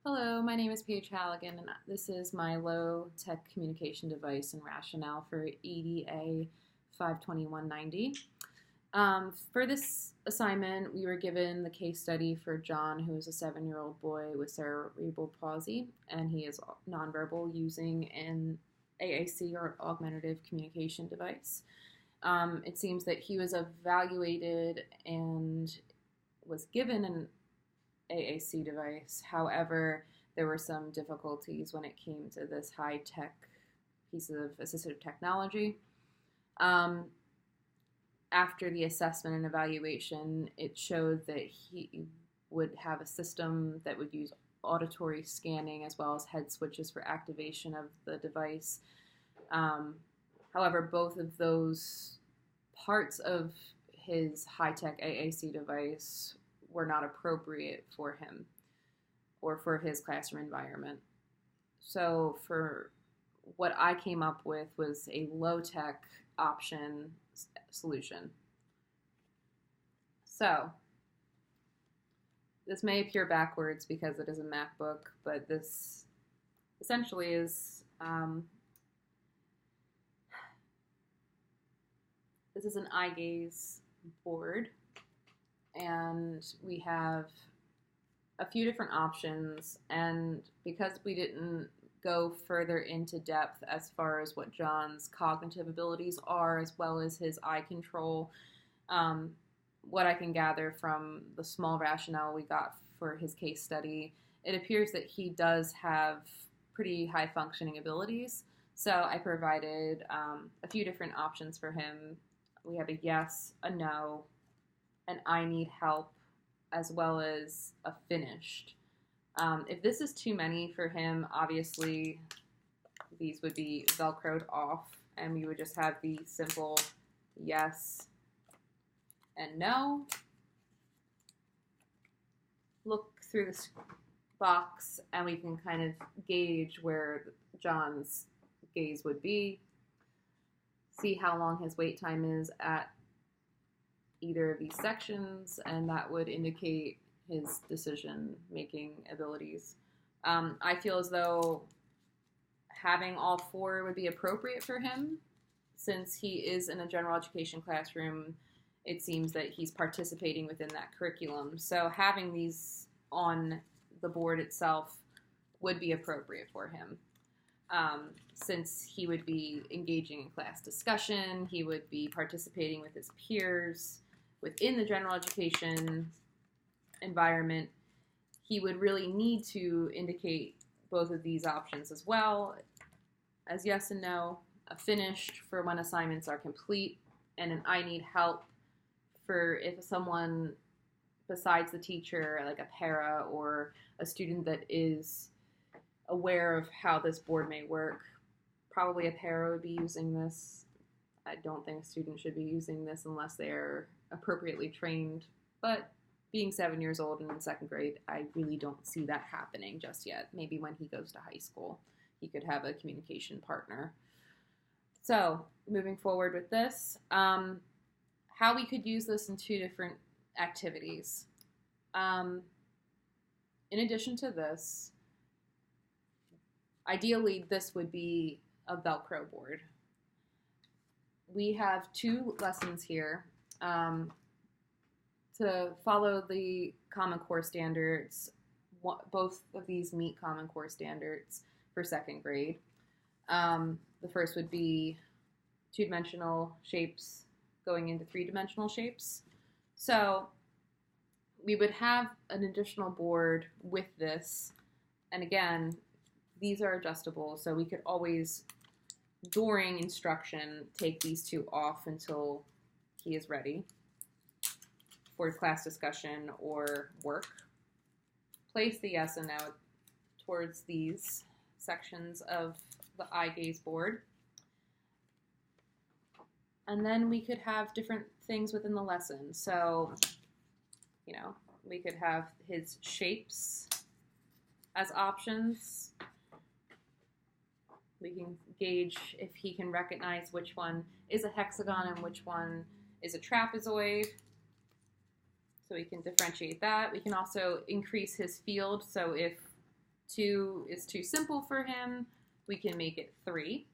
Hello, my name is Paige Halligan, and this is my low-tech communication device and rationale for EDA 52190. For this assignment, we were given the case study for John, who is a 7-year-old boy with cerebral palsy, and he is nonverbal using an AAC or augmentative communication device. It seems that he was evaluated and was given an AAC device. However, there were some difficulties when it came to this high-tech piece of assistive technology. After the assessment and evaluation, it showed that he would have a system that would use auditory scanning as well as head switches for activation of the device. However, both of those parts of his high-tech AAC device were not appropriate for him or for his classroom environment. So for what I came up with was a low-tech option solution. So this may appear backwards because it is a MacBook, but this essentially is this is an eye gaze board, and we have a few different options, and because we didn't go further into depth as far as what John's cognitive abilities are as well as his eye control, what I can gather from the small rationale we got for his case study, it appears that he does have pretty high functioning abilities. So I provided a few different options for him. We have a yes, a no, an I need help, as well as a finished. If this is too many for him, obviously these would be Velcroed off, and we would just have the simple yes and no. Look through this box, and we can kind of gauge where John's gaze would be, see how long his wait time is at either of these sections, and that would indicate his decision-making abilities. I feel as though having all four would be appropriate for him. Since he is in a general education classroom, it seems that he's participating within that curriculum. So having these on the board itself would be appropriate for him. Since he would be engaging in class discussion, he would be participating with his peers within the general education environment, he would really need to indicate both of these options as well as yes and no, a finished for when assignments are complete, and an I need help for if someone besides the teacher, like a para or a student that is aware of how this board may work. Probably a para would be using this. I don't think a student should be using this unless they're appropriately trained, but being 7 years old and in second grade, I really don't see that happening just yet. Maybe when he goes to high school, he could have a communication partner. So moving forward with this, how we could use this in two different activities. In addition to this, ideally this would be a Velcro board. We have two lessons here. To follow the Common Core standards, both of these meet Common Core standards for second grade. The first would be two-dimensional shapes going into three-dimensional shapes. So we would have an additional board with this, and again, these are adjustable, so we could always, during instruction, take these two off until he is ready for class discussion or work. Place the yes and no towards these sections of the eye gaze board. And then we could have different things within the lesson. So, we could have his shapes as options. We can gauge if he can recognize which one is a hexagon and which one is a trapezoid. So we can differentiate that. We can also increase his field. So if 2 is too simple for him, we can make it 3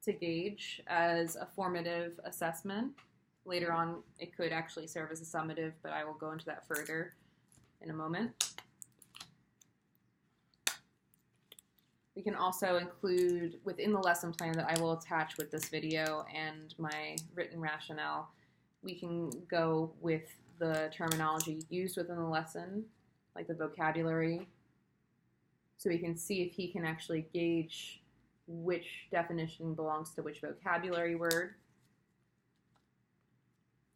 to gauge as a formative assessment. Later on, it could actually serve as a summative, but I will go into that further in a moment. We can also include within the lesson plan that I will attach with this video and my written rationale, we can go with the terminology used within the lesson, like the vocabulary, so we can see if he can actually gauge which definition belongs to which vocabulary word.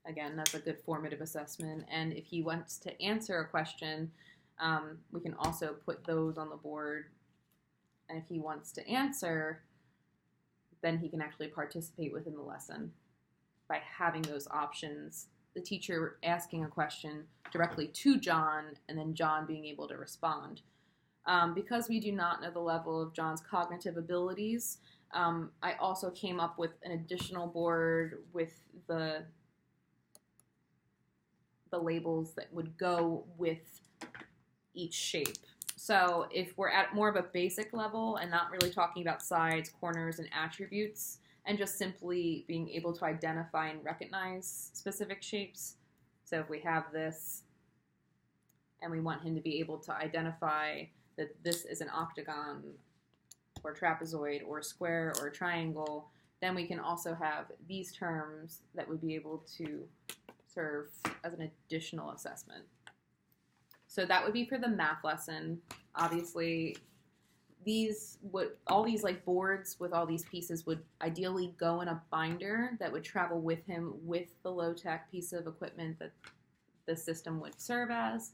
Again, that's a good formative assessment. And if he wants to answer a question, we can also put those on the board. And if he wants to answer, then he can actually participate within the lesson by having those options. The teacher asking a question directly to John, and then John being able to respond. Because we do not know the level of John's cognitive abilities, I also came up with an additional board with the labels that would go with each shape. So if we're at more of a basic level and not really talking about sides, corners, and attributes, and just simply being able to identify and recognize specific shapes. So if we have this and we want him to be able to identify that this is an octagon or trapezoid or a square or a triangle, then we can also have these terms that would be able to serve as an additional assessment. So that would be for the math lesson. Obviously, all these like boards with all these pieces would ideally go in a binder that would travel with him with the low-tech piece of equipment that the system would serve as.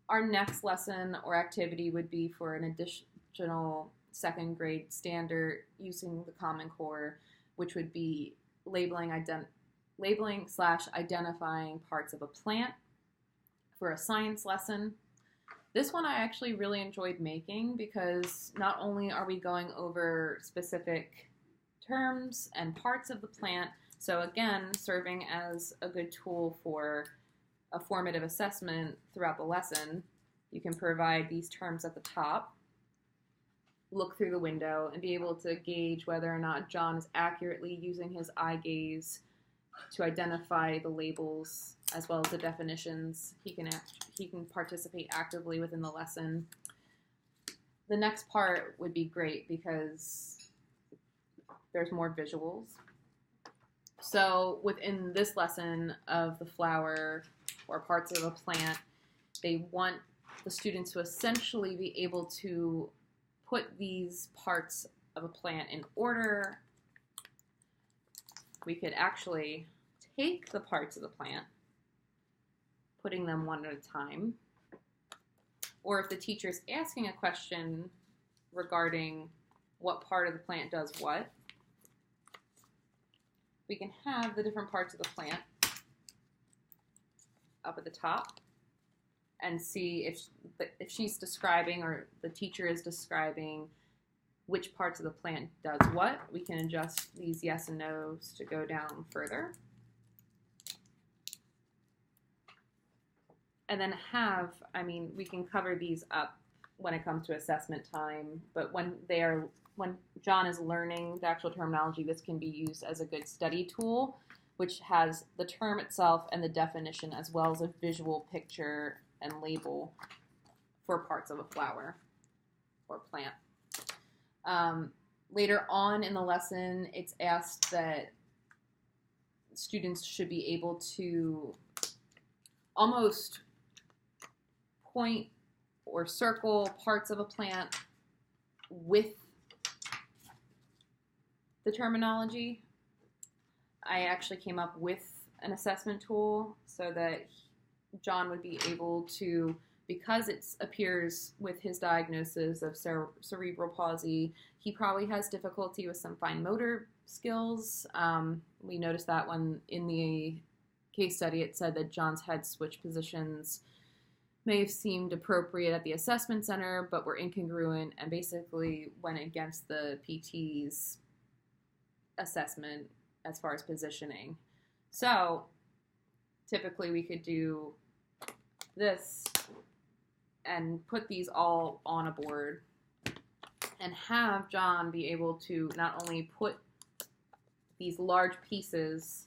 Our next lesson or activity would be for an additional second grade standard using the Common Core, which would be labeling/identifying parts of a plant for a science lesson. This one I actually really enjoyed making because not only are we going over specific terms and parts of the plant, so again, serving as a good tool for a formative assessment throughout the lesson, you can provide these terms at the top, look through the window, and be able to gauge whether or not John is accurately using his eye gaze to identify the labels as well as the definitions. He can participate actively within the lesson. The next part would be great because there's more visuals. So within this lesson of the flower or parts of a plant, they want the students to essentially be able to put these parts of a plant in order. We could actually take the parts of the plant, putting them one at a time. Or if the teacher is asking a question regarding what part of the plant does what, we can have the different parts of the plant up at the top and see if she's describing or the teacher is describing which parts of the plant does what. We can adjust these yes and no's to go down further. And then we can cover these up when it comes to assessment time, but when John is learning the actual terminology, this can be used as a good study tool, which has the term itself and the definition as well as a visual picture and label for parts of a flower or plant. Later on in the lesson, it's asked that students should be able to almost point or circle parts of a plant with the terminology. I actually came up with an assessment tool so that John would be able to, because it appears with his diagnosis of cerebral palsy, he probably has difficulty with some fine motor skills. We noticed that when in the case study it said that John's head switch positions may have seemed appropriate at the assessment center, but were incongruent and basically went against the PT's assessment as far as positioning. So typically we could do this and put these all on a board and have John be able to not only put these large pieces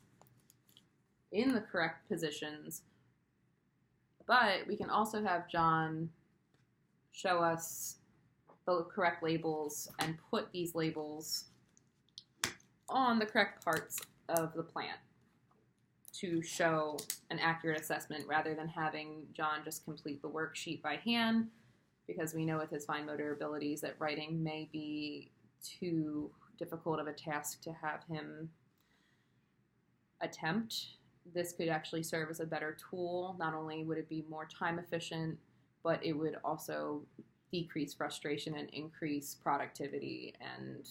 in the correct positions, but we can also have John show us the correct labels and put these labels on the correct parts of the plant to show an accurate assessment rather than having John just complete the worksheet by hand, because we know with his fine motor abilities that writing may be too difficult of a task to have him attempt. This could actually serve as a better tool. Not only would it be more time efficient, but it would also decrease frustration and increase productivity and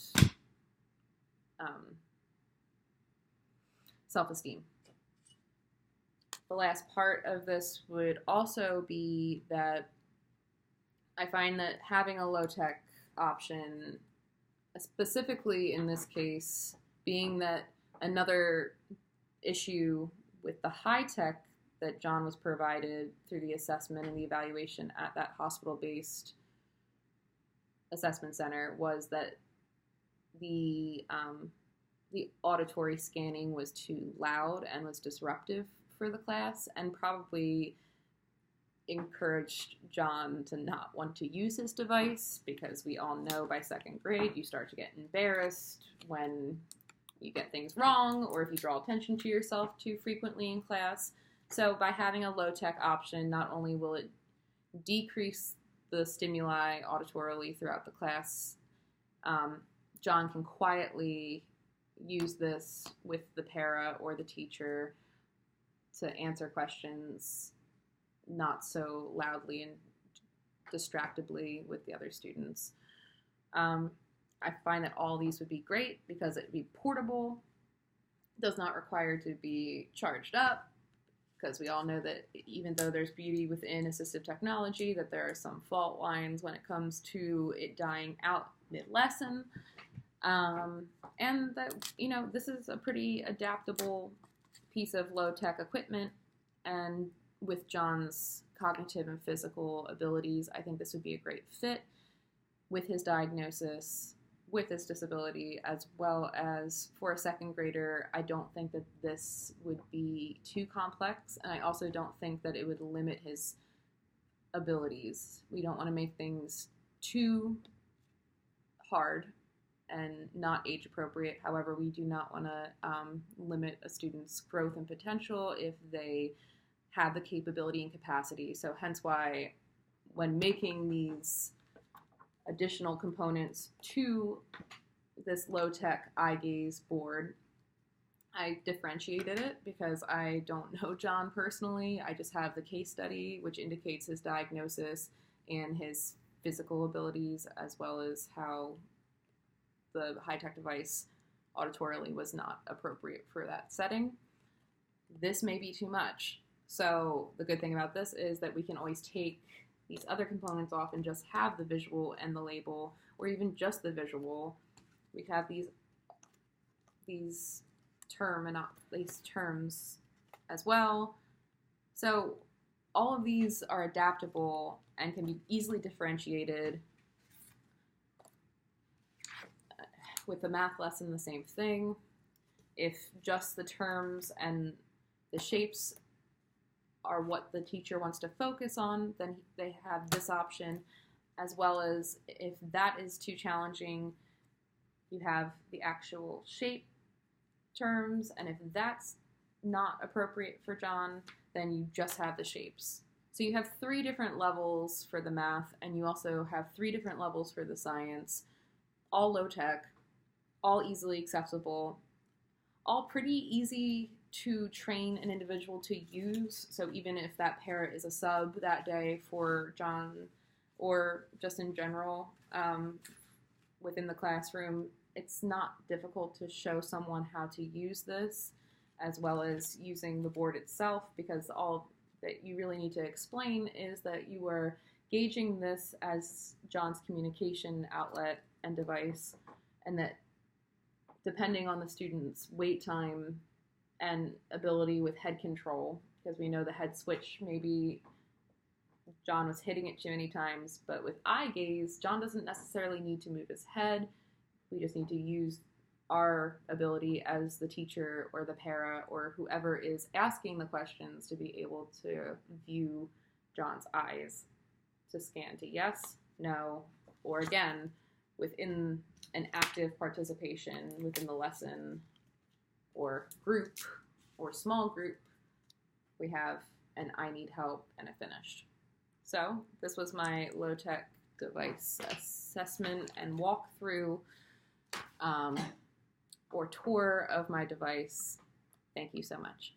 self-esteem. The last part of this would also be that I find that having a low-tech option, specifically in this case, being that another issue with the high-tech that John was provided through the assessment and the evaluation at that hospital-based assessment center was that the auditory scanning was too loud and was disruptive for the class, and probably encouraged John to not want to use his device, because we all know by second grade you start to get embarrassed when you get things wrong or if you draw attention to yourself too frequently in class. So by having a low-tech option, not only will it decrease the stimuli auditorily throughout the class, John can quietly use this with the para or the teacher to answer questions not so loudly and distractedly with the other students. I find that all these would be great because it would be portable, does not require to be charged up, because we all know that even though there's beauty within assistive technology, that there are some fault lines when it comes to it dying out mid-lesson. And that, this is a pretty adaptable piece of low-tech equipment, and with John's cognitive and physical abilities, I think this would be a great fit with his diagnosis, with his disability, as well as for a second grader. I don't think that this would be too complex, and I also don't think that it would limit his abilities. We don't want to make things too hard and not age appropriate. However, we do not want to limit a student's growth and potential if they have the capability and capacity. So hence why when making these additional components to this low-tech eye gaze board, I differentiated it because I don't know John personally. I just have the case study, which indicates his diagnosis and his physical abilities, as well as how the high-tech device auditorily was not appropriate for that setting. This may be too much. So the good thing about this is that we can always take these other components off and just have the visual and the label, or even just the visual. We have these terms as well. So all of these are adaptable and can be easily differentiated. With the math lesson, the same thing. If just the terms and the shapes are what the teacher wants to focus on, then they have this option, as well as if that is too challenging, you have the actual shape terms, and if that's not appropriate for John, then you just have the shapes. So you have 3 different levels for the math, and you also have 3 different levels for the science, all low-tech, all easily accessible, all pretty easy to train an individual to use. So even if that parent is a sub that day for John, or just in general within the classroom, it's not difficult to show someone how to use this, as well as using the board itself, because all that you really need to explain is that you are gauging this as John's communication outlet and device, and that depending on the student's wait time and ability with head control, because we know the head switch may be John was hitting it too many times, but with eye gaze, John doesn't necessarily need to move his head. We just need to use our ability as the teacher or the para or whoever is asking the questions to be able to view John's eyes, to scan to yes, no, or again, within an active participation within the lesson or group or small group, we have an I need help and a finished. So this was my low-tech device assessment and walkthrough or tour of my device. Thank you so much.